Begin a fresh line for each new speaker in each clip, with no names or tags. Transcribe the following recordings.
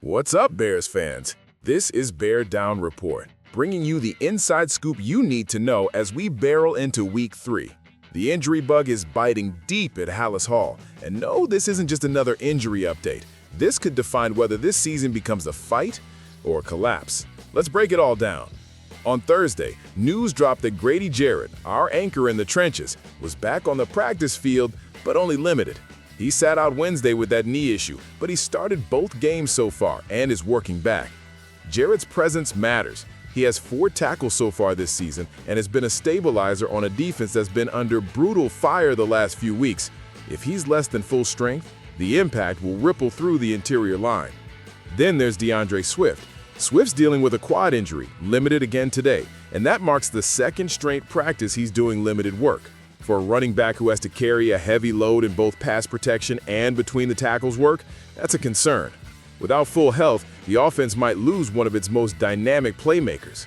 What's up, Bears fans? This is Bear Down Report, bringing you the inside scoop you need to know as we barrel into Week 3. The injury bug is biting deep at Halas Hall, and no, this isn't just another injury update. This could define whether this season becomes a fight or a collapse. Let's break it all down. On Thursday, news dropped that Grady Jarrett, our anchor in the trenches, was back on the practice field, but only limited. He sat out Wednesday with that knee issue, but he started both games so far and is working back. Jarrett's presence matters. He has 4 tackles so far this season and has been a stabilizer on a defense that's been under brutal fire the last few weeks. If he's less than full strength, the impact will ripple through the interior line. Then there's DeAndre Swift. Swift's dealing with a quad injury, limited again today, and that marks the second straight practice he's doing limited work. For a running back who has to carry a heavy load in both pass protection and between the tackles work, that's a concern. Without full health, the offense might lose one of its most dynamic playmakers.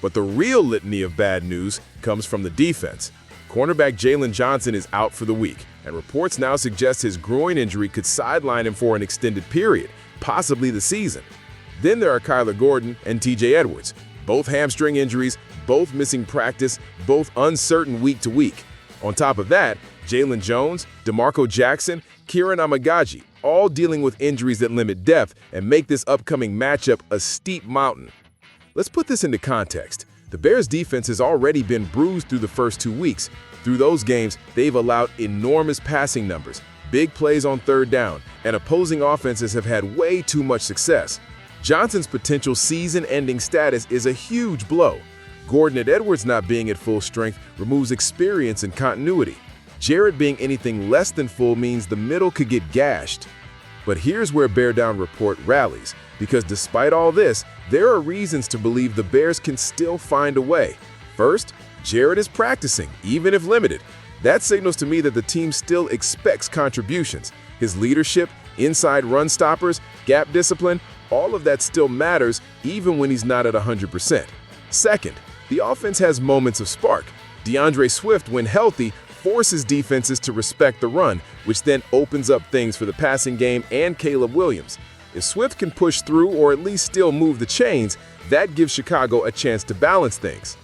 But the real litany of bad news comes from the defense. Cornerback Jalen Johnson is out for the week, and reports now suggest his groin injury could sideline him for an extended period, possibly the season. Then there are Kyler Gordon and TJ Edwards, both hamstring injuries, both missing practice, both uncertain week to week. On top of that, Jalen Jones, DeMarco Jackson, Kieran Amagaji, all dealing with injuries that limit depth and make this upcoming matchup a steep mountain. Let's put this into context. The Bears' defense has already been bruised through the first 2 weeks. Through those games, they've allowed enormous passing numbers, big plays on third down, and opposing offenses have had way too much success. Johnson's potential season-ending status is a huge blow. Gordon and Edwards not being at full strength removes experience and continuity. Jarrett being anything less than full means the middle could get gashed. But here's where Bear Down Report rallies, because despite all this, there are reasons to believe the Bears can still find a way. First, Jarrett is practicing, even if limited. That signals to me that the team still expects contributions. His leadership, inside run stoppers, gap discipline, all of that still matters even when he's not at 100%. Second, the offense has moments of spark. DeAndre Swift, when healthy, forces defenses to respect the run, which then opens up things for the passing game and Caleb Williams. If Swift can push through or at least still move the chains, that gives Chicago a chance to balance things.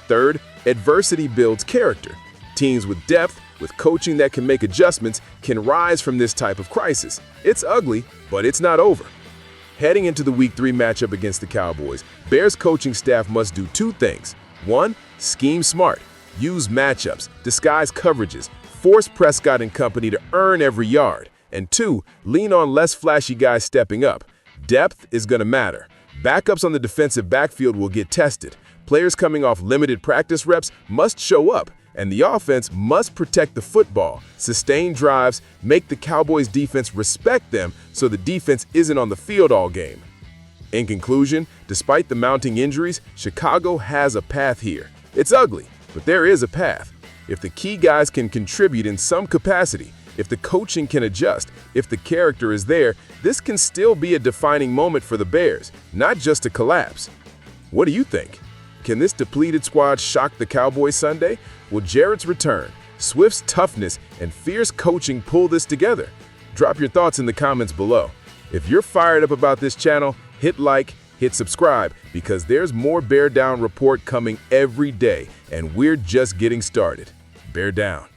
Third, adversity builds character. Teams with depth, with coaching that can make adjustments, can rise from this type of crisis. It's ugly, but it's not over. Heading into the Week 3 matchup against the Cowboys, Bears coaching staff must do 2 things. 1, scheme smart. Use matchups, disguise coverages, force Prescott and company to earn every yard. And 2, lean on less flashy guys stepping up. Depth is going to matter. Backups on the defensive backfield will get tested. Players coming off limited practice reps must show up. And the offense must protect the football, sustain drives, make the Cowboys defense respect them so the defense isn't on the field all game. In conclusion, despite the mounting injuries, Chicago has a path here. It's ugly, but there is a path. If the key guys can contribute in some capacity, if the coaching can adjust, if the character is there, this can still be a defining moment for the Bears, not just a collapse. What do you think? Can this depleted squad shock the Cowboys Sunday? Will Jarrett's return, Swift's toughness, and fierce coaching pull this together? Drop your thoughts in the comments below. If you're fired up about this channel, hit like, hit subscribe, because there's more Bear Down Report coming every day, and we're just getting started. Bear down.